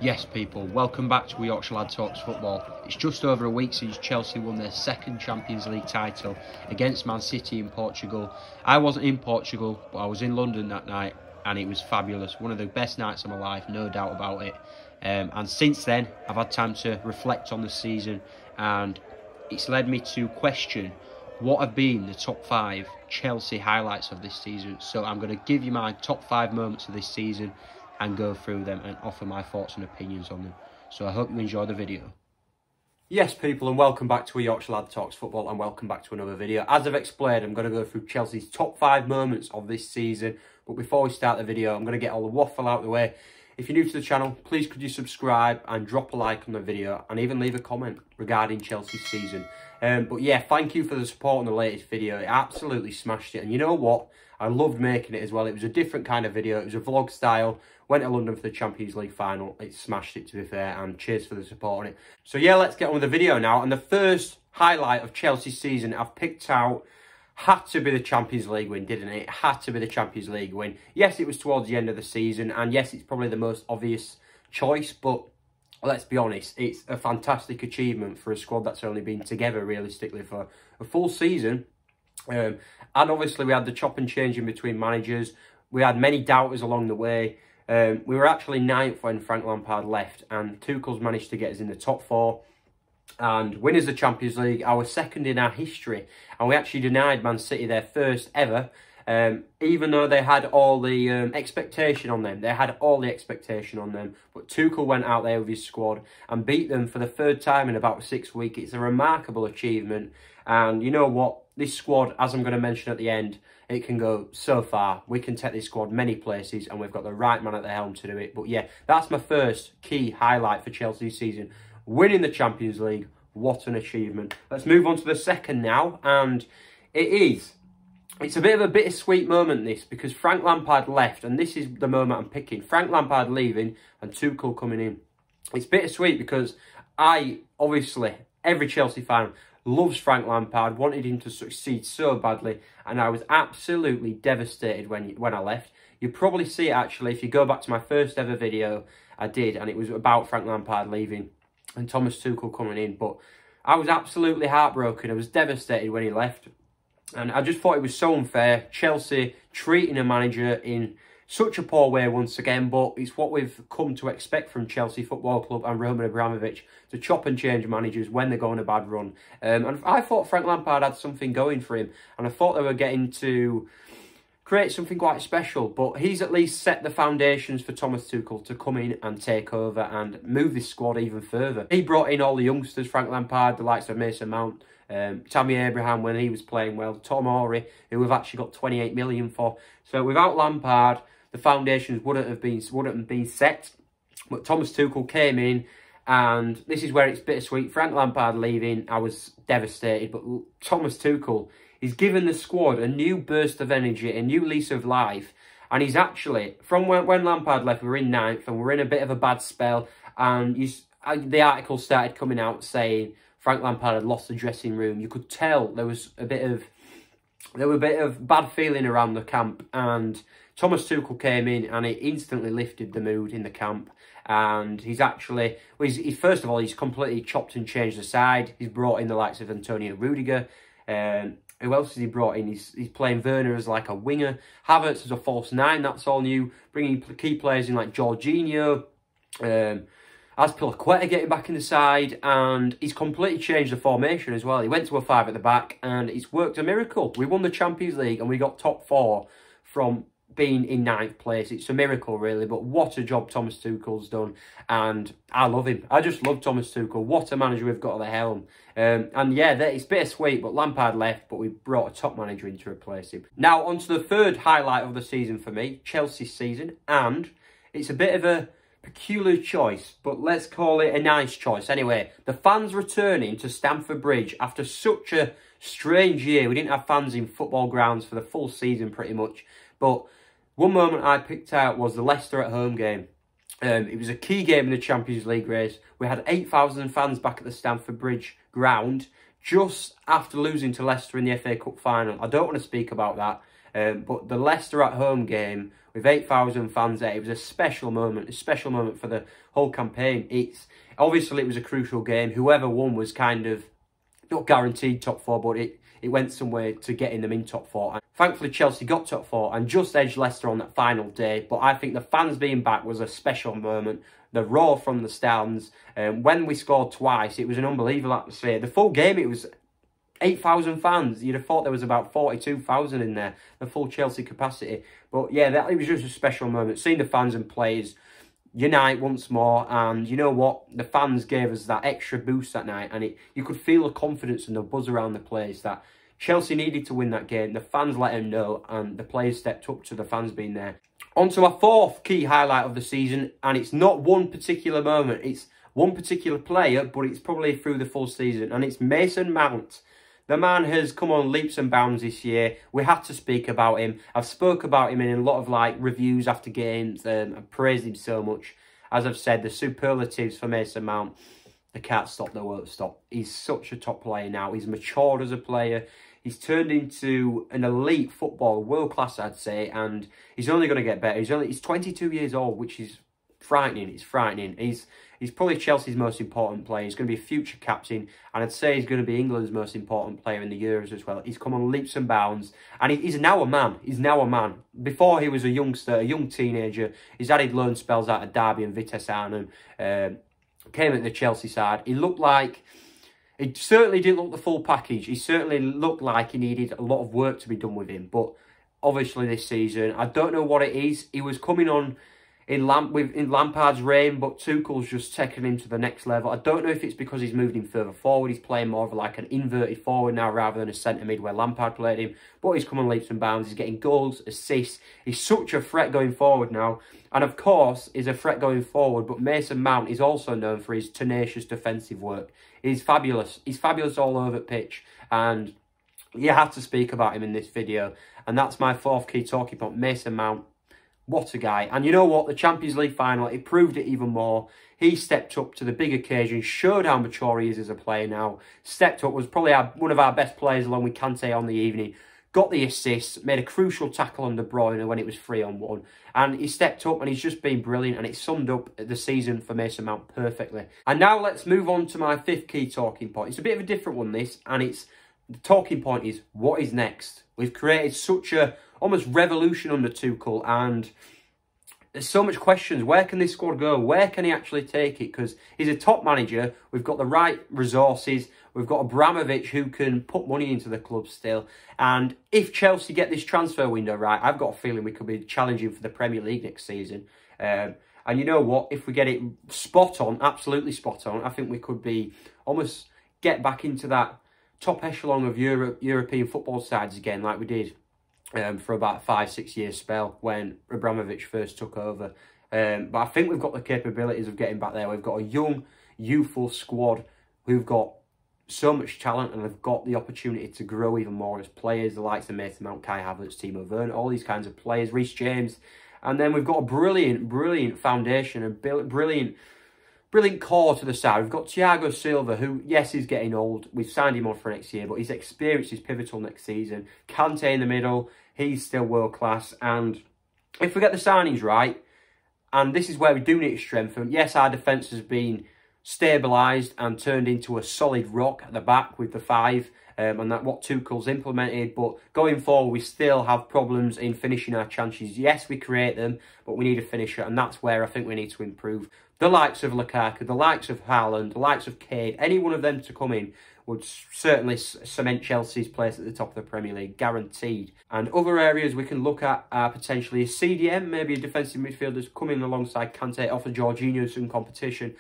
Yes, people, welcome back to Yorkshire Lad Talks Football. It's just over a week since Chelsea won their second Champions League title against Man City in Portugal. I wasn't in Portugal, but I was in London that night, and it was fabulous. One of the best nights of my life, no doubt about it. And since then, I've had time to reflect on the season, and it's led me to question what have been the top 5 Chelsea highlights of this season. So I'm going to give you my top 5 moments of this season and go through them and offer my thoughts and opinions on them. So I hope you enjoy the video. Yes, people, and welcome back to Yorkshire Lad Talks Football, and welcome back to another video. As I've explained, I'm going to go through Chelsea's top 5 moments of this season. But before we start the video, I'm going to get all the waffle out of the way. If you're new to the channel, please could you subscribe and drop a like on the video, and even leave a comment regarding Chelsea's season. But yeah, thank you for the support on the latest video. It absolutely smashed it, and you know what? I loved making it as well. It was a different kind of video. It was a vlog style. Went to London for the Champions League final. It smashed it, to be fair, and cheers for the support on it. So yeah, let's get on with the video now. And the first highlight of Chelsea's season I've picked out had to be the Champions League win, didn't it? It had to be the Champions League win. Yes, it was towards the end of the season, and yes, it's probably the most obvious choice, but let's be honest, it's a fantastic achievement for a squad that's only been together, realistically, for a full season. And obviously, we had the chop and change in between managers. We had many doubters along the way. We were actually 9th when Frank Lampard left, and Tuchel's managed to get us in the top 4 and win us the Champions League, our second in our history. And we actually denied Man City their first ever, even though they had all the expectation on them. They had all the expectation on them. But Tuchel went out there with his squad and beat them for the 3rd time in about 6 weeks. It's a remarkable achievement. And you know what? This squad, as I'm going to mention at the end, it can go so far. We can take this squad many places, and we've got the right man at the helm to do it. But yeah, that's my first key highlight for Chelsea's season. Winning the Champions League, what an achievement. Let's move on to the second now, and it's a bit of a bittersweet moment, this, because Frank Lampard left, and this is the moment I'm picking. Frank Lampard leaving and Tuchel coming in. It's bittersweet because obviously, every Chelsea fan loves Frank Lampard, wanted him to succeed so badly, and I was absolutely devastated when I left. You probably see it, actually, if you go back to my first ever video I did, and it was about Frank Lampard leaving and Thomas Tuchel coming in. But I was absolutely heartbroken. I was devastated when he left, and I just thought it was so unfair. Chelsea treating a manager in such a poor way once again, but it's what we've come to expect from Chelsea Football Club and Roman Abramovich, to chop and change managers when they go on a bad run. And I thought Frank Lampard had something going for him, and I thought they were getting to create something quite special, but he's at least set the foundations for Thomas Tuchel to come in and take over and move this squad even further. He brought in all the youngsters, Frank Lampard, the likes of Mason Mount, Tammy Abraham when he was playing well, Tom Ori, who we've actually got 28 million for. So without Lampard, the foundations wouldn't have been set. But Thomas Tuchel came in, and this is where it's bittersweet. Frank Lampard leaving, I was devastated, but Thomas Tuchel, he's given the squad a new burst of energy, a new lease of life. And he's actually, from when Lampard left, we were in 9th, and we're in a bit of a bad spell. And the article started coming out saying Frank Lampard had lost the dressing room. You could tell there was a bit of bad feeling around the camp, and Thomas Tuchel came in and it instantly lifted the mood in the camp. And he's actually, first of all, he's completely chopped and changed the side. He's brought in the likes of Antonio Rudiger. Who else has he brought in? He's playing Werner as like a winger. Havertz as a false 9, that's all new. Bringing key players in like Jorginho. Azpilicueta getting back in the side, and he's completely changed the formation as well. He went to a 5 at the back, and it's worked a miracle. We won the Champions League, and we got top 4 from being in 9th place. It's a miracle, really, but what a job Thomas Tuchel's done, and I love him. I just love Thomas Tuchel. What a manager we've got at the helm. And yeah, it's bittersweet, but Lampard left, but we brought a top manager in to replace him. Now, on to the third highlight of the season for me, Chelsea's season, and it's a bit of a peculiar choice, but let's call it a nice choice. Anyway, the fans returning to Stamford Bridge after such a strange year. We didn't have fans in football grounds for the full season, pretty much, but one moment I picked out was the Leicester at home game. It was a key game in the Champions League race. We had 8,000 fans back at the Stamford Bridge ground just after losing to Leicester in the FA Cup final. I don't want to speak about that. But the Leicester at home game with 8,000 fans there, it was a special moment for the whole campaign. Obviously it was a crucial game. Whoever won was kind of not guaranteed top four, but it went somewhere to getting them in top four. And thankfully, Chelsea got top four and just edged Leicester on that final day. But I think the fans being back was a special moment. The roar from the stands. When we scored twice, it was an unbelievable atmosphere. The full game, it was 8,000 fans. You'd have thought there was about 42,000 in there, the full Chelsea capacity. But yeah, it was just a special moment. Seeing the fans and players unite once more, and you know what, the fans gave us that extra boost that night, and you could feel the confidence and the buzz around the place that Chelsea needed to win that game. The fans let them know, and the players stepped up to the fans being there. On to our fourth key highlight of the season, and it's not one particular moment, it's one particular player, but it's probably through the full season, and it's Mason Mount. The man has come on leaps and bounds this year. We had to speak about him. I've spoke about him in a lot of reviews after games. I've praised him so much. As I've said, the superlatives for Mason Mount, they can't stop, they won't stop. He's such a top player now. He's matured as a player. He's turned into an elite footballer, world class, I'd say, and he's only going to get better. He's 22 years old, which is frightening. It's frightening. He's probably Chelsea's most important player. He's going to be a future captain, and I'd say he's going to be England's most important player in the Euros as well. He's come on leaps and bounds, and he's now a man. He's now a man. Before he was a youngster, a young teenager. He's added loan spells out of Derby and Vitesse Arnhem. Came at the Chelsea side. He certainly didn't look the full package. He certainly looked like he needed a lot of work to be done with him. But obviously this season, I don't know what it is. He was coming on in Lampard's reign, but Tuchel's just taken him to the next level. I don't know if it's because he's moved him further forward. He's playing more of an inverted forward now rather than a centre mid where Lampard played him. But he's come on leaps and bounds. He's getting goals, assists. He's such a threat going forward now. And of course, he's a threat going forward. But Mason Mount is also known for his tenacious defensive work. He's fabulous. He's fabulous all over the pitch. And you have to speak about him in this video. And that's my fourth key talking point, Mason Mount. What a guy. And you know what? The Champions League final, it proved it even more. He stepped up to the big occasion, showed how mature he is as a player now. Stepped up, was probably one of our best players along with Kante on the evening. Got the assist, made a crucial tackle on De Bruyne when it was 3-on-1. And he stepped up and he's just been brilliant. And it summed up the season for Mason Mount perfectly. And now let's move on to my fifth key talking point. It's a bit of a different one, this. And the talking point is, what is next? We've created such a almost revolution under Tuchel, and there's so much questions. Where can this squad go? Where can he actually take it? Because he's a top manager. We've got the right resources. We've got Abramovich who can put money into the club still. And if Chelsea get this transfer window right, I've got a feeling we could be challenging for the Premier League next season. And you know what? If we get it spot on, absolutely spot on, I think we could be almost get back into that top echelon of European football sides again like we did for about a 5-6 year spell when Abramovich first took over. But I think we've got the capabilities of getting back there. We've got a young, youthful squad who've got so much talent and have got the opportunity to grow even more as players, the likes of Mason Mount, Kai Havertz, Timo Werner, all these kinds of players, Reece James. And then we've got a brilliant foundation, a brilliant core to the side. We've got Thiago Silva, who, yes, is getting old. We've signed him on for next year, but his experience is pivotal next season. Kante in the middle, he's still world class. And if we get the signings right, and this is where we do need to strengthen, yes, our defence has been stabilised and turned into a solid rock at the back with the 5, and that's what Tuchel's implemented. But going forward, we still have problems in finishing our chances. Yes, we create them, but we need a finisher, and that's where I think we need to improve. The likes of Lukaku, the likes of Haaland, the likes of Kane, any one of them to come in would certainly cement Chelsea's place at the top of the Premier League, guaranteed. And other areas we can look at are potentially a CDM, maybe a defensive midfielder coming alongside Kante, offer Jorginho some competition.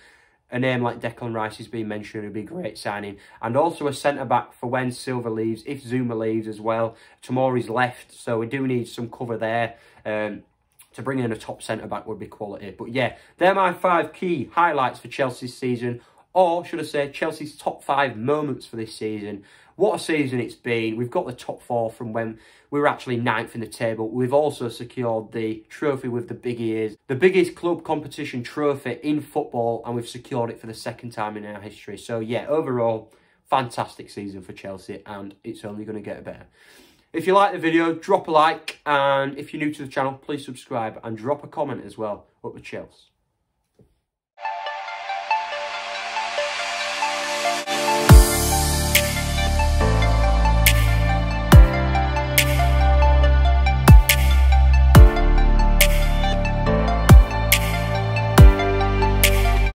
A name like Declan Rice is being mentioned, would be a great signing. And also a centre-back for when Silva leaves, if Zuma leaves as well. Tomori's left, so we do need some cover there. To bring in a top centre-back would be quality. But yeah, they're my 5 key highlights for Chelsea's season. Or, should I say, Chelsea's top 5 moments for this season. What a season it's been. We've got the top 4 from when we were actually 9th in the table. We've also secured the trophy with the big ears. The biggest club competition trophy in football. And we've secured it for the 2nd time in our history. So yeah, overall, fantastic season for Chelsea. And it's only going to get better. If you like the video, drop a like, and if you're new to the channel, please subscribe and drop a comment as well. Up the Chelsea.